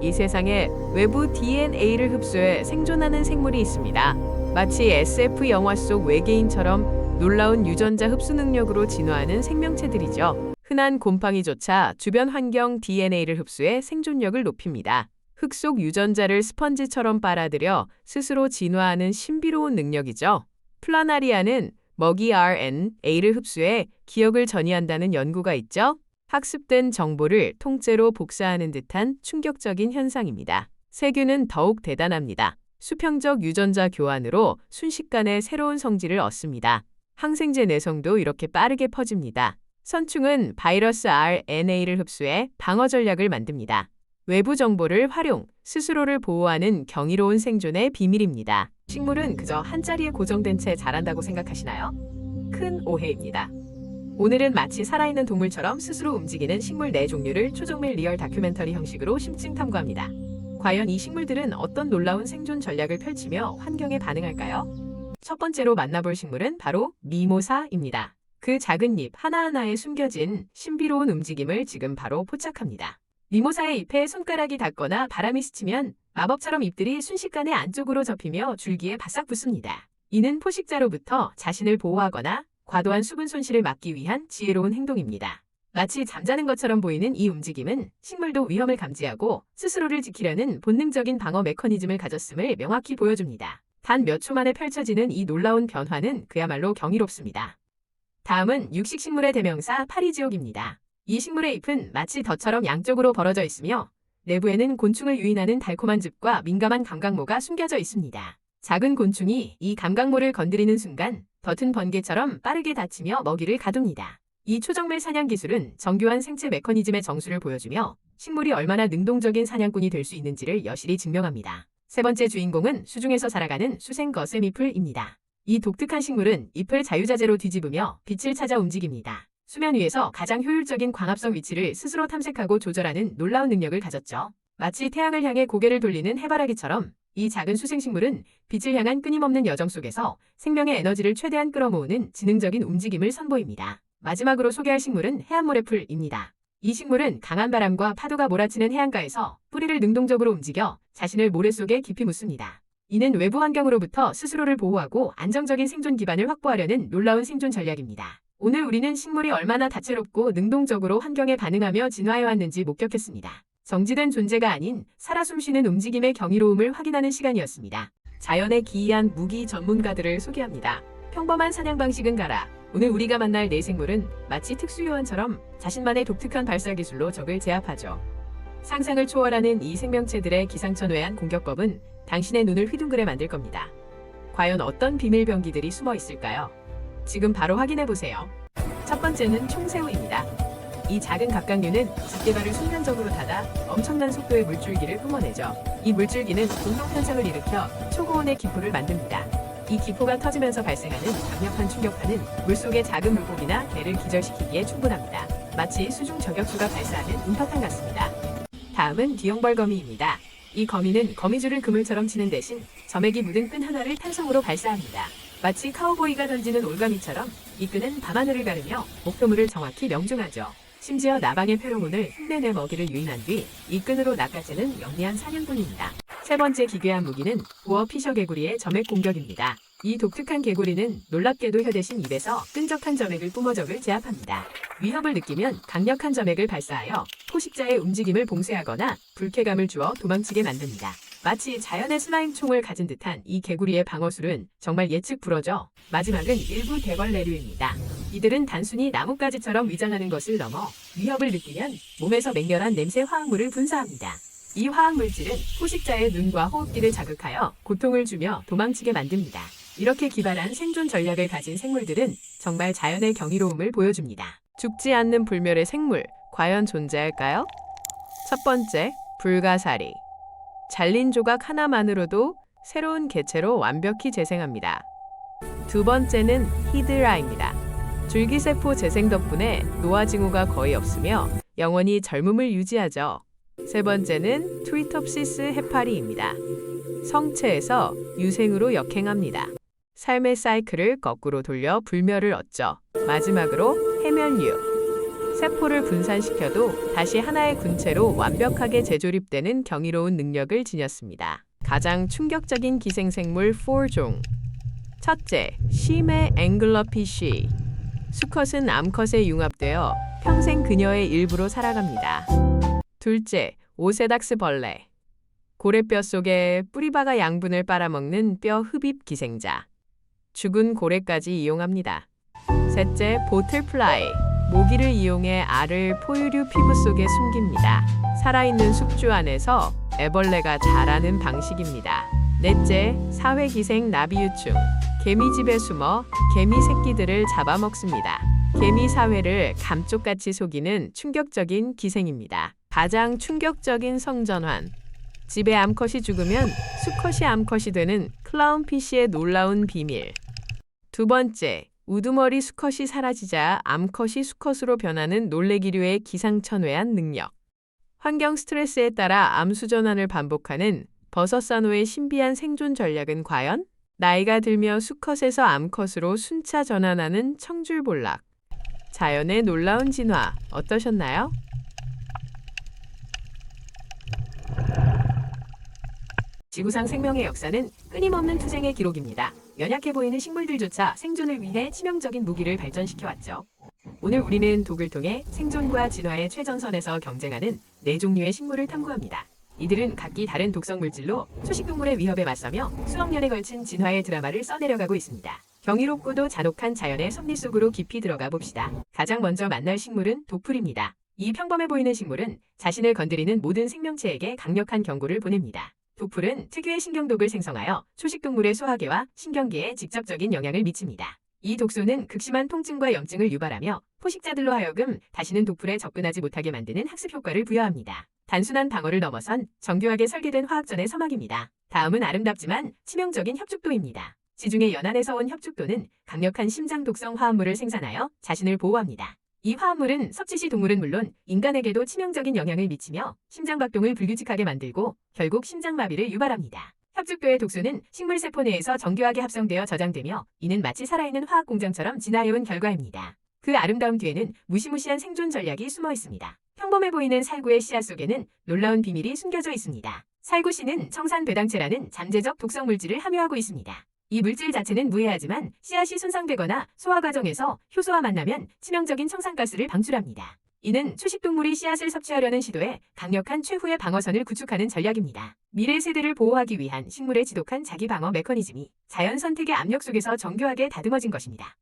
이 세상에 외부 DNA를 흡수해 생존하는 생물이 있습니다. 마치 SF 영화 속 외계인처럼 놀라운 유전자 흡수 능력으로 진화하는 생명체들이죠. 흔한 곰팡이조차 주변 환경 DNA를 흡수해 생존력을 높입니다. 흙 속 유전자를 스펀지처럼 빨아들여 스스로 진화하는 신비로운 능력이죠. 플라나리아는 먹이 RNA를 흡수해 기억을 전이한다는 연구가 있죠. 학습된 정보를 통째로 복사하는 듯한 충격적인 현상입니다. 세균은 더욱 대단합니다. 수평적 유전자 교환으로 순식간에 새로운 성질을 얻습니다. 항생제 내성도 이렇게 빠르게 퍼집니다. 선충은 바이러스 RNA를 흡수해 방어 전략을 만듭니다. 외부 정보를 활용, 스스로를 보호하는 경이로운 생존의 비밀입니다. 식물은 그저 한 자리에 고정된 채 자란다고 생각하시나요? 큰 오해입니다. 오늘은 마치 살아있는 동물처럼 스스로 움직이는 식물 4종류를 초정밀 리얼 다큐멘터리 형식으로 심층 탐구합니다. 과연 이 식물들은 어떤 놀라운 생존 전략을 펼치며 환경에 반응할까요? 첫 번째로 만나볼 식물은 바로 미모사입니다. 그 작은 잎 하나하나에 숨겨진 신비로운 움직임을 지금 바로 포착합니다. 미모사의 잎에 손가락이 닿거나 바람이 스치면 마법처럼 잎들이 순식간에 안쪽으로 접히며 줄기에 바싹 붙습니다. 이는 포식자로부터 자신을 보호하거나 과도한 수분 손실을 막기 위한 지혜로운 행동입니다. 마치 잠자는 것처럼 보이는 이 움직임은 식물도 위험을 감지하고 스스로를 지키려는 본능적인 방어 메커니즘을 가졌음을 명확히 보여줍니다. 단 몇 초 만에 펼쳐지는 이 놀라운 변화는 그야말로 경이롭습니다. 다음은 육식식물의 대명사 파리지옥입니다. 이 식물의 잎은 마치 덫처럼 양쪽으로 벌어져 있으며 내부에는 곤충을 유인하는 달콤한 즙과 민감한 감각모가 숨겨져 있습니다. 작은 곤충이 이 감각모를 건드리는 순간 덫은 번개처럼 빠르게 닫히며 먹이를 가둡니다. 이 초정밀 사냥 기술은 정교한 생체 메커니즘의 정수를 보여주며 식물이 얼마나 능동적인 사냥꾼이 될 수 있는지를 여실히 증명합니다. 세 번째 주인공은 수중에서 살아가는 수생 거세미풀입니다. 이 독특한 식물은 잎을 자유자재로 뒤집으며 빛을 찾아 움직입니다. 수면 위에서 가장 효율적인 광합성 위치를 스스로 탐색하고 조절하는 놀라운 능력을 가졌죠. 마치 태양을 향해 고개를 돌리는 해바라기처럼 이 작은 수생식물은 빛을 향한 끊임없는 여정 속에서 생명의 에너지를 최대한 끌어모으는 지능적인 움직임을 선보입니다. 마지막으로 소개할 식물은 해안모래풀입니다. 이 식물은 강한 바람과 파도가 몰아치는 해안가에서 뿌리를 능동적으로 움직여 자신을 모래 속에 깊이 묻습니다. 이는 외부 환경으로부터 스스로를 보호하고 안정적인 생존 기반을 확보하려는 놀라운 생존 전략입니다. 오늘 우리는 식물이 얼마나 다채롭고 능동적으로 환경에 반응하며 진화해왔는지 목격했습니다. 정지된 존재가 아닌 살아 숨쉬는 움직임의 경이로움을 확인하는 시간이었습니다. 자연의 기이한 무기 전문가들을 소개합니다. 평범한 사냥 방식은 가라. 오늘 우리가 만날 네 생물은 마치 특수요원처럼 자신만의 독특한 발사 기술로 적을 제압하죠. 상상을 초월하는 이 생명체들의 기상천외한 공격법은 당신의 눈을 휘둥그레 만들 겁니다. 과연 어떤 비밀 병기들이 숨어 있을까요? 지금 바로 확인해보세요. 첫 번째는 총새우입니다. 이 작은 갑각류는 집게발을 순간적으로 닫아 엄청난 속도의 물줄기를 뿜어내죠. 이 물줄기는 운동현상을 일으켜 초고온의 기포를 만듭니다. 이 기포가 터지면서 발생하는 강력한 충격파는 물속의 작은 물고기나 개를 기절시키기에 충분합니다. 마치 수중 저격수가 발사하는 음파탄 같습니다. 다음은 뒤형벌거미입니다. 이 거미는 거미줄을 그물처럼 치는 대신 점액이 묻은 끈 하나를 탄성으로 발사합니다. 마치 카우보이가 던지는 올가미처럼 이 끈은 밤하늘을 가르며 목표물을 정확히 명중하죠. 심지어 나방의 페로몬을 흉내내 먹이를 유인한 뒤 이 끈으로 낚아채는 영리한 사냥꾼입니다. 세 번째 기괴한 무기는 보어 피셔 개구리의 점액 공격입니다. 이 독특한 개구리는 놀랍게도 혀 대신 입에서 끈적한 점액을 뿜어 적을 제압합니다. 위협을 느끼면 강력한 점액을 발사하여 포식자의 움직임을 봉쇄하거나 불쾌감을 주어 도망치게 만듭니다. 마치 자연의 슬라임 총을 가진 듯한 이 개구리의 방어술은 정말 예측 불허죠. 마지막은 일부 대벌레류입니다. 이들은 단순히 나뭇가지처럼 위장하는 것을 넘어 위협을 느끼면 몸에서 맹렬한 냄새 화학물을 분사합니다. 이 화학물질은 포식자의 눈과 호흡기를 자극하여 고통을 주며 도망치게 만듭니다. 이렇게 기발한 생존 전략을 가진 생물들은 정말 자연의 경이로움을 보여줍니다. 죽지 않는 불멸의 생물, 과연 존재할까요? 첫 번째, 불가사리. 잘린 조각 하나만으로도 새로운 개체로 완벽히 재생합니다. 두 번째는 히드라입니다. 줄기세포 재생 덕분에 노화징후가 거의 없으며 영원히 젊음을 유지하죠. 세 번째는 트리톱시스 해파리입니다. 성체에서 유생으로 역행합니다. 삶의 사이클을 거꾸로 돌려 불멸을 얻죠. 마지막으로 해면류. 세포를 분산시켜도 다시 하나의 군체로 완벽하게 재조립되는 경이로운 능력을 지녔습니다. 가장 충격적인 기생생물 4종. 첫째, 심의 앵글러피쉬. 수컷은 암컷에 융합되어 평생 그녀의 일부로 살아갑니다. 둘째, 오세닥스 벌레. 고래뼈 속에 뿌리박아 양분을 빨아먹는 뼈 흡입 기생자. 죽은 고래까지 이용합니다. 셋째, 보틀플라이. 모기를 이용해 알을 포유류 피부 속에 숨깁니다. 살아있는 숙주 안에서 애벌레가 자라는 방식입니다. 넷째, 사회기생 나비유충. 개미집에 숨어 개미 새끼들을 잡아먹습니다. 개미 사회를 감쪽같이 속이는 충격적인 기생입니다. 가장 충격적인 성전환. 집에 암컷이 죽으면 수컷이 암컷이 되는 클라운피쉬의 놀라운 비밀. 두 번째, 우두머리 수컷이 사라지자 암컷이 수컷으로 변하는 놀래기류의 기상천외한 능력. 환경 스트레스에 따라 암수 전환을 반복하는 버섯사노의 신비한 생존 전략은 과연? 나이가 들며 수컷에서 암컷으로 순차 전환하는 청줄볼락. 자연의 놀라운 진화 어떠셨나요? 지구상 생명의 역사는 끊임없는 투쟁의 기록입니다. 연약해 보이는 식물들조차 생존을 위해 치명적인 무기를 발전시켜왔죠. 오늘 우리는 독을 통해 생존과 진화의 최전선에서 경쟁하는 4종류의 식물을 탐구합니다. 이들은 각기 다른 독성 물질로 초식동물의 위협에 맞서며 수억 년에 걸친 진화의 드라마를 써내려가고 있습니다. 경이롭고도 잔혹한 자연의 섭리 속으로 깊이 들어가 봅시다. 가장 먼저 만날 식물은 독풀입니다. 이 평범해 보이는 식물은 자신을 건드리는 모든 생명체에게 강력한 경고를 보냅니다. 독풀은 특유의 신경독을 생성하여 초식동물의 소화계와 신경계에 직접적인 영향을 미칩니다. 이 독소는 극심한 통증과 염증을 유발하며 포식자들로 하여금 다시는 독풀에 접근하지 못하게 만드는 학습 효과를 부여합니다. 단순한 방어를 넘어선 정교하게 설계된 화학전의 서막입니다. 다음은 아름답지만 치명적인 협죽도입니다. 지중해 연안에서 온 협죽도는 강력한 심장 독성 화합물을 생산하여 자신을 보호합니다. 이 화합물은 섭취시 동물은 물론 인간에게도 치명적인 영향을 미치며 심장박동을 불규칙하게 만들고 결국 심장마비를 유발합니다. 협죽도의 독소는 식물세포 내에서 정교하게 합성되어 저장되며 이는 마치 살아있는 화학공장처럼 진화해온 결과입니다. 그 아름다움 뒤에는 무시무시한 생존 전략이 숨어 있습니다. 평범해 보이는 살구의 씨앗 속에는 놀라운 비밀이 숨겨져 있습니다. 살구씨는 청산배당체라는 잠재적 독성 물질을 함유하고 있습니다. 이 물질 자체는 무해하지만 씨앗이 손상되거나 소화 과정에서 효소와 만나면 치명적인 청산가스를 방출합니다. 이는 초식동물이 씨앗을 섭취하려는 시도에 강력한 최후의 방어선을 구축하는 전략입니다. 미래 세대를 보호하기 위한 식물의 지독한 자기 방어 메커니즘이 자연 선택의 압력 속에서 정교하게 다듬어진 것입니다.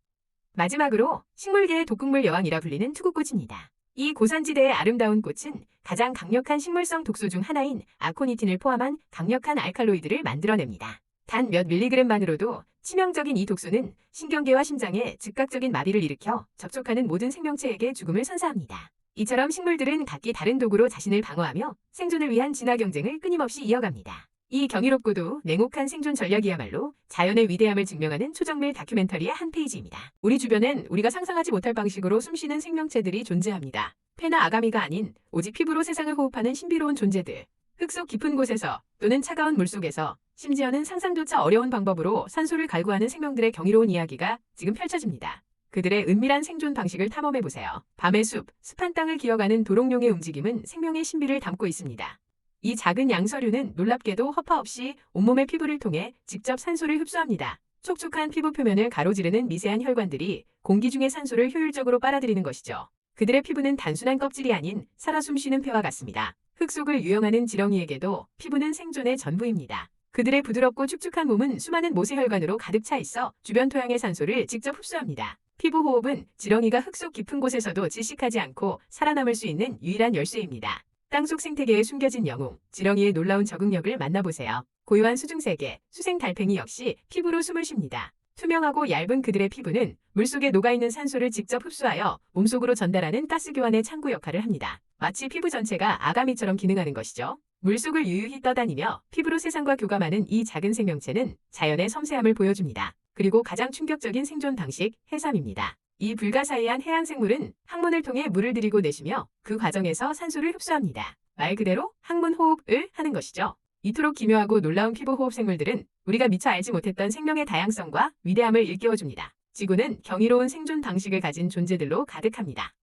마지막으로 식물계의 독극물 여왕이라 불리는 투구꽃입니다. 이 고산지대의 아름다운 꽃은 가장 강력한 식물성 독소 중 하나인 아코니틴을 포함한 강력한 알칼로이드를 만들어냅니다. 단 몇 밀리그램만으로도 치명적인 이 독소는 신경계와 심장에 즉각적인 마비를 일으켜 접촉하는 모든 생명체에게 죽음을 선사합니다. 이처럼 식물들은 각기 다른 도구로 자신을 방어하며 생존을 위한 진화 경쟁을 끊임없이 이어갑니다. 이 경이롭고도 냉혹한 생존 전략이야말로 자연의 위대함을 증명하는 초정밀 다큐멘터리의 한 페이지입니다. 우리 주변엔 우리가 상상하지 못할 방식으로 숨쉬는 생명체들이 존재합니다. 폐나 아가미가 아닌 오직 피부로 세상을 호흡하는 신비로운 존재들. 흙속 깊은 곳에서 또는 차가운 물속에서 심지어는 상상조차 어려운 방법으로 산소를 갈구하는 생명들의 경이로운 이야기가 지금 펼쳐집니다. 그들의 은밀한 생존 방식을 탐험해보세요. 밤의 숲, 습한 땅을 기어가는 도롱뇽의 움직임은 생명의 신비를 담고 있습니다. 이 작은 양서류는 놀랍게도 허파 없이 온몸의 피부를 통해 직접 산소를 흡수합니다. 촉촉한 피부 표면을 가로지르는 미세한 혈관들이 공기 중의 산소를 효율적으로 빨아들이는 것이죠. 그들의 피부는 단순한 껍질이 아닌 살아 숨쉬는 폐와 같습니다. 흙 속을 유영하는 지렁이에게도 피부는 생존의 전부입니다. 그들의 부드럽고 축축한 몸은 수많은 모세혈관으로 가득 차 있어 주변 토양의 산소를 직접 흡수합니다. 피부 호흡은 지렁이가 흙 속 깊은 곳에서도 질식하지 않고 살아남을 수 있는 유일한 열쇠입니다. 땅속 생태계에 숨겨진 영웅, 지렁이의 놀라운 적응력을 만나보세요. 고요한 수중세계, 수생 달팽이 역시 피부로 숨을 쉽니다. 투명하고 얇은 그들의 피부는 물속에 녹아있는 산소를 직접 흡수하여 몸속으로 전달하는 가스 교환의 창구 역할을 합니다. 마치 피부 전체가 아가미처럼 기능하는 것이죠. 물속을 유유히 떠다니며 피부로 세상과 교감하는 이 작은 생명체는 자연의 섬세함을 보여줍니다. 그리고 가장 충격적인 생존 방식, 해삼입니다. 이 불가사의한 해양 생물은 항문을 통해 물을 들이고 내쉬며 그 과정에서 산소를 흡수합니다. 말 그대로 항문 호흡을 하는 것이죠. 이토록 기묘하고 놀라운 피부 호흡 생물들은 우리가 미처 알지 못했던 생명의 다양성과 위대함을 일깨워줍니다. 지구는 경이로운 생존 방식을 가진 존재들로 가득합니다.